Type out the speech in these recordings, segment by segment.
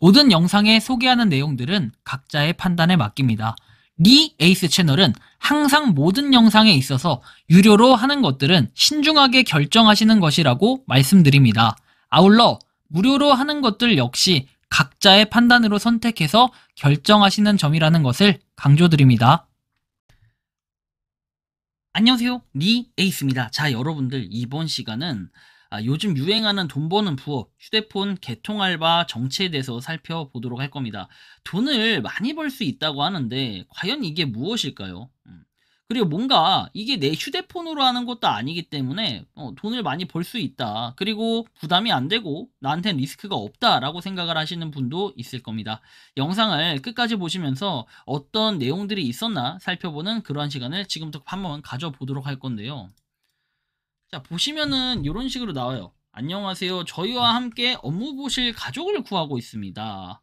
모든 영상에 소개하는 내용들은 각자의 판단에 맡깁니다. 리 에이스 채널은 항상 모든 영상에 있어서 유료로 하는 것들은 신중하게 결정하시는 것이라고 말씀드립니다. 아울러 무료로 하는 것들 역시 각자의 판단으로 선택해서 결정하시는 점이라는 것을 강조드립니다. 안녕하세요, 리 에이스입니다. 자, 여러분들, 이번 시간은 요즘 유행하는 돈 버는 부업, 휴대폰 개통 알바 정체에 대해서 살펴보도록 할 겁니다. 돈을 많이 벌 수 있다고 하는데 과연 이게 무엇일까요? 그리고 뭔가 이게 내 휴대폰으로 하는 것도 아니기 때문에 돈을 많이 벌 수 있다. 그리고 부담이 안 되고 나한테는 리스크가 없다라고 생각을 하시는 분도 있을 겁니다. 영상을 끝까지 보시면서 어떤 내용들이 있었나 살펴보는 그러한 시간을 지금부터 한번 가져보도록 할 건데요. 자, 보시면은 이런 식으로 나와요. 안녕하세요. 저희와 함께 업무 보실 가족을 구하고 있습니다.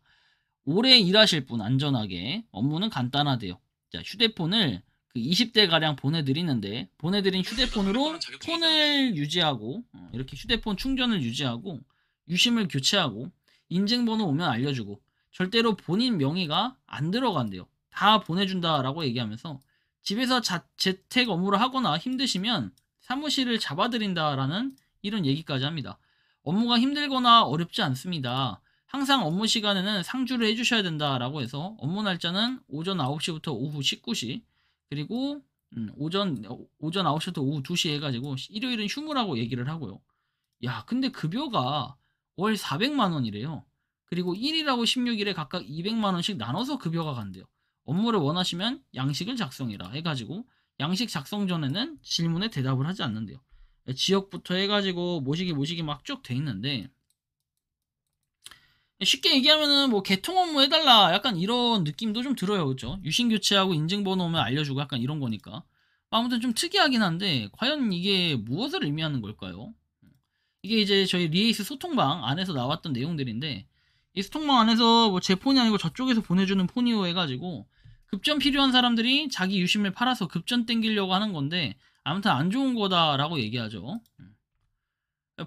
오래 일하실 분 안전하게. 업무는 간단하대요. 자, 휴대폰을 20대 가량 보내드리는데 보내드린 휴대폰으로 폰을 유지하고 이렇게 휴대폰 충전을 유지하고 유심을 교체하고 인증번호 오면 알려주고 절대로 본인 명의가 안 들어간대요. 다 보내준다라고 얘기하면서 집에서 재택 업무를 하거나 힘드시면 사무실을 잡아드린다라는 이런 얘기까지 합니다. 업무가 힘들거나 어렵지 않습니다. 항상 업무 시간에는 상주를 해주셔야 된다라고 해서 업무 날짜는 오전 9시부터 오후 19시 그리고 오전 9시부터 오후 2시 해가지고 일요일은 휴무라고 얘기를 하고요. 야, 근데 급여가 월 400만 원이래요. 그리고 1일하고 16일에 각각 200만 원씩 나눠서 급여가 간대요. 업무를 원하시면 양식을 작성해라 해가지고 양식 작성 전에는 질문에 대답을 하지 않는데요. 지역부터 해가지고 모시기 막 쭉 돼 있는데 쉽게 얘기하면은 뭐 개통 업무 해달라 약간 이런 느낌도 좀 들어요. 그렇죠? 유심 교체하고 인증번호 오면 알려주고 약간 이런 거니까 아무튼 좀 특이하긴 한데 과연 이게 무엇을 의미하는 걸까요? 이게 이제 저희 리에이스 소통방 안에서 나왔던 내용들인데 이 소통방 안에서 뭐 제 폰이 아니고 저쪽에서 보내주는 폰이오 해가지고 급전 필요한 사람들이 자기 유심을 팔아서 급전 땡기려고 하는 건데 아무튼 안 좋은 거다라고 얘기하죠.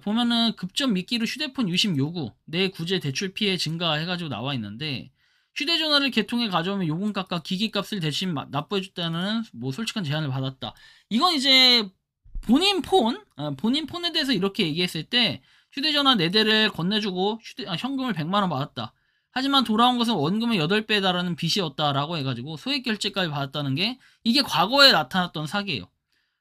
보면은 급전 미끼로 휴대폰 유심 요구, 내 구제 대출 피해 증가 해가지고 나와 있는데 휴대전화를 개통해 가져오면 요금 깎아 기기값을 대신 납부해줬다는 뭐 솔직한 제안을 받았다. 이건 이제 본인 폰에 대해서 이렇게 얘기했을 때 휴대전화 4대를 건네주고 현금을 100만 원 받았다. 하지만 돌아온 것은 원금의 8배에 달하는 빚이었다라고 해가지고 소액 결제까지 받았다는 게 이게 과거에 나타났던 사기예요.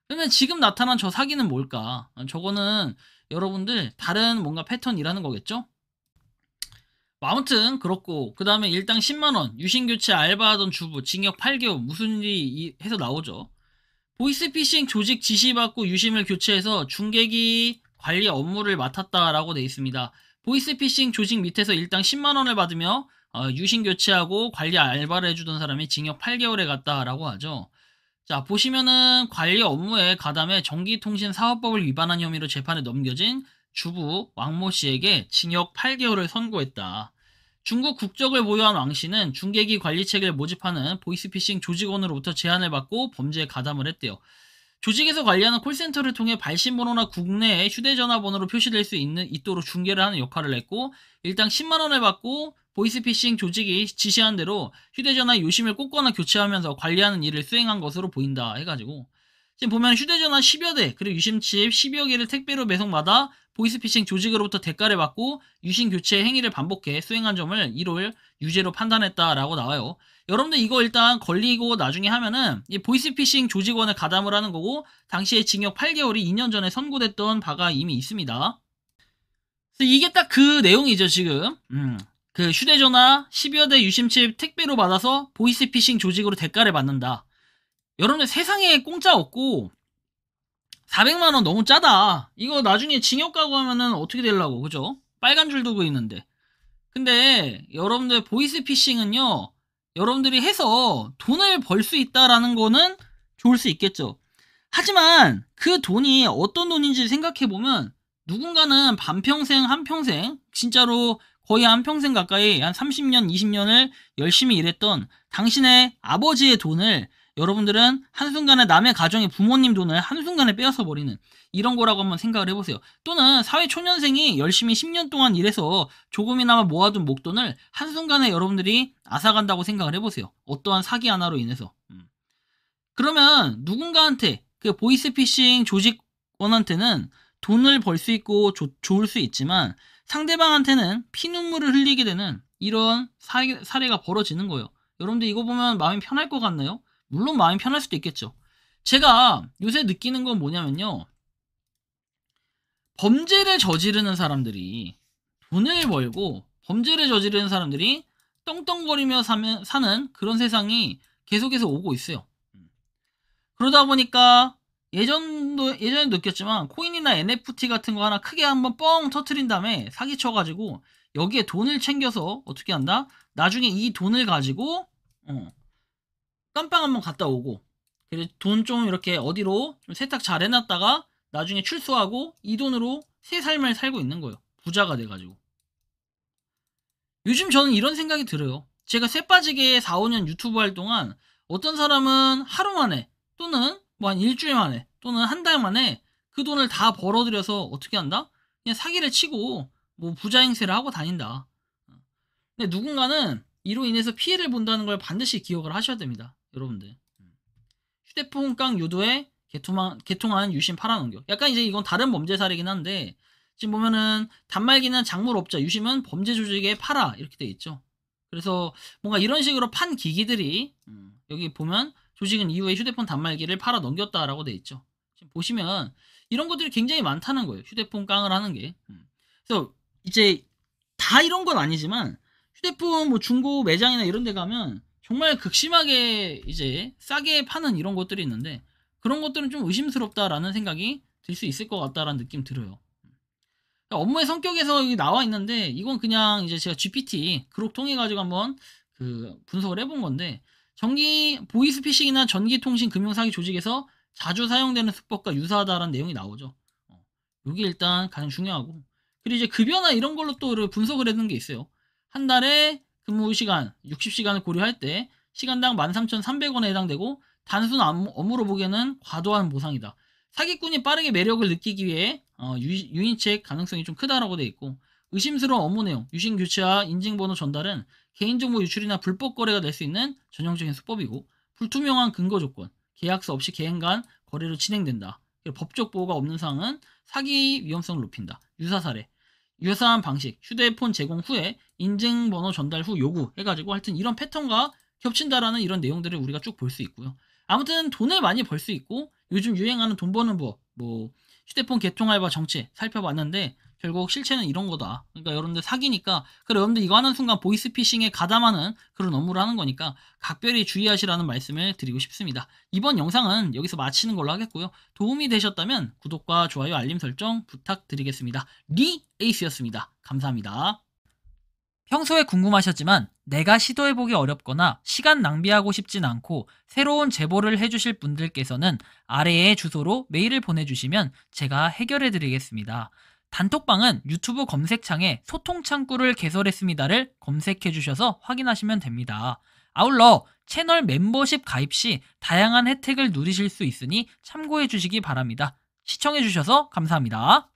그러면 지금 나타난 저 사기는 뭘까? 저거는 여러분들 다른 뭔가 패턴이라는 거겠죠? 아무튼 그렇고 그 다음에 일당 10만원 유심교체 알바하던 주부 징역 8개월 무슨 일이 해서 나오죠. 보이스피싱 조직 지시받고 유심을 교체해서 중개기 관리 업무를 맡았다라고 돼 있습니다. 보이스피싱 조직 밑에서 일당 10만원을 받으며 유심 교체하고 관리 알바를 해주던 사람이 징역 8개월에 갔다라고 하죠. 자, 보시면은 관리 업무에 가담해 전기통신사업법을 위반한 혐의로 재판에 넘겨진 주부 왕모 씨에게 징역 8개월을 선고했다. 중국 국적을 보유한 왕 씨는 중개기 관리책을 모집하는 보이스피싱 조직원으로부터 제안을 받고 범죄에 가담을 했대요. 조직에서 관리하는 콜센터를 통해 발신번호나 국내에 휴대전화 번호로 표시될 수 있도록 중개를 하는 역할을 했고 일당 10만원을 받고 보이스피싱 조직이 지시한 대로 휴대전화 유심을 꽂거나 교체하면서 관리하는 일을 수행한 것으로 보인다 해가지고 지금 보면 휴대전화 10여 대 그리고 유심칩 10여 개를 택배로 배송받아 보이스피싱 조직으로부터 대가를 받고 유심 교체 행위를 반복해 수행한 점을 1월 유죄로 판단했다라고 나와요. 여러분들 이거 일단 걸리고 나중에 하면은 이 보이스피싱 조직원을 가담을 하는 거고 당시에 징역 8개월이 2년 전에 선고됐던 바가 이미 있습니다. 그래서 이게 딱 그 내용이죠 지금. 그 휴대전화 10여 대 유심칩 택배로 받아서 보이스피싱 조직으로 대가를 받는다. 여러분들 세상에 공짜 없고 400만원 너무 짜다. 이거 나중에 징역 가고 하면은 어떻게 되려고 그죠? 빨간 줄 두고 있는데. 근데 여러분들 보이스피싱은요 여러분들이 해서 돈을 벌 수 있다라는 거는 좋을 수 있겠죠. 하지만 그 돈이 어떤 돈인지 생각해보면 누군가는 반평생 한평생 진짜로 거의 한평생 가까이 한 30년 20년을 열심히 일했던 당신의 아버지의 돈을 여러분들은 한순간에 남의 가정의 부모님 돈을 한순간에 빼앗아 버리는 이런 거라고 한번 생각을 해보세요. 또는 사회초년생이 열심히 10년 동안 일해서 조금이나마 모아둔 목돈을 한순간에 여러분들이 앗아간다고 생각을 해보세요. 어떠한 사기 하나로 인해서. 그러면 누군가한테 그 보이스피싱 조직원한테는 돈을 벌 수 있고 좋을 수 있지만 상대방한테는 피눈물을 흘리게 되는 이런 사례가 벌어지는 거예요. 여러분들 이거 보면 마음이 편할 것 같나요? 물론 마음이 편할 수도 있겠죠. 제가 요새 느끼는 건 뭐냐면요. 범죄를 저지르는 사람들이 돈을 벌고 범죄를 저지르는 사람들이 떵떵거리며 사는 그런 세상이 계속해서 오고 있어요. 그러다 보니까 예전에도 느꼈지만 코인이나 NFT 같은 거 하나 크게 한번 뻥 터트린 다음에 사기쳐가지고 여기에 돈을 챙겨서 어떻게 한다? 나중에 이 돈을 가지고 깜빵 한번 갔다 오고 돈 좀 이렇게 어디로 좀 세탁 잘 해놨다가 나중에 출소하고 이 돈으로 새 삶을 살고 있는 거예요. 부자가 돼가지고. 요즘 저는 이런 생각이 들어요. 제가 쇠 빠지게 4, 5년 유튜브 할 동안 어떤 사람은 하루 만에 또는 뭐 한 일주일 만에 또는 한 달 만에 그 돈을 다 벌어들여서 어떻게 한다? 그냥 사기를 치고 뭐 부자 행세를 하고 다닌다. 근데 누군가는 이로 인해서 피해를 본다는 걸 반드시 기억을 하셔야 됩니다. 여러분들. 휴대폰 깡 유도에 개통한 유심 팔아넘겨. 약간 이제 이건 다른 범죄 사례긴 한데 지금 보면은 단말기는 작물업자, 유심은 범죄 조직에 팔아 이렇게 돼 있죠. 그래서 뭔가 이런 식으로 판 기기들이 여기 보면 조직은 이후에 휴대폰 단말기를 팔아 넘겼다라고 돼 있죠. 지금 보시면 이런 것들이 굉장히 많다는 거예요. 휴대폰 깡을 하는 게. 그래서 이제 다 이런 건 아니지만 휴대폰 뭐 중고 매장이나 이런 데 가면 정말 극심하게 이제 싸게 파는 이런 것들이 있는데 그런 것들은 좀 의심스럽다라는 생각이 들 수 있을 것 같다라는 느낌 들어요. 업무의 성격에서 여기 나와 있는데 이건 그냥 이제 제가 GPT 그룹 통해 가지고 한번 그 분석을 해본 건데 보이스피싱이나 전기통신 금융사기 조직에서 자주 사용되는 수법과 유사하다라는 내용이 나오죠. 이게 일단 가장 중요하고 그리고 이제 급여나 이런 걸로 또 분석을 해둔 게 있어요. 한 달에 근무 시간 60시간을 고려할 때 시간당 13,300원에 해당되고 단순 업무로 보기에는 과도한 보상이다. 사기꾼이 빠르게 매력을 느끼기 위해 유인책 가능성이 좀 크다라고 돼 있고 의심스러운 업무 내용, 유심 교체와 인증번호 전달은 개인정보 유출이나 불법 거래가 될 수 있는 전형적인 수법이고 불투명한 근거 조건, 계약서 없이 개인 간 거래로 진행된다. 법적 보호가 없는 사항은 사기 위험성을 높인다. 유사 사례, 유사한 방식, 휴대폰 제공 후에 인증번호 전달 후 요구 해가지고 하여튼 이런 패턴과 겹친다라는 이런 내용들을 우리가 쭉 볼 수 있고요. 아무튼 돈을 많이 벌 수 있고 요즘 유행하는 돈 버는 법, 뭐 휴대폰 개통 알바 정책 살펴봤는데 결국 실체는 이런 거다. 그러니까 여러분들 사기니까 그래 여러분들 이거 하는 순간 보이스피싱에 가담하는 그런 업무를 하는 거니까 각별히 주의하시라는 말씀을 드리고 싶습니다. 이번 영상은 여기서 마치는 걸로 하겠고요. 도움이 되셨다면 구독과 좋아요 알림 설정 부탁드리겠습니다. 에이스였습니다. 감사합니다. 평소에 궁금하셨지만 내가 시도해보기 어렵거나 시간 낭비하고 싶진 않고 새로운 제보를 해주실 분들께서는 아래의 주소로 메일을 보내주시면 제가 해결해드리겠습니다. 단톡방은 유튜브 검색창에 소통창구를 개설했습니다를 검색해주셔서 확인하시면 됩니다. 아울러 채널 멤버십 가입 시 다양한 혜택을 누리실 수 있으니 참고해주시기 바랍니다. 시청해주셔서 감사합니다.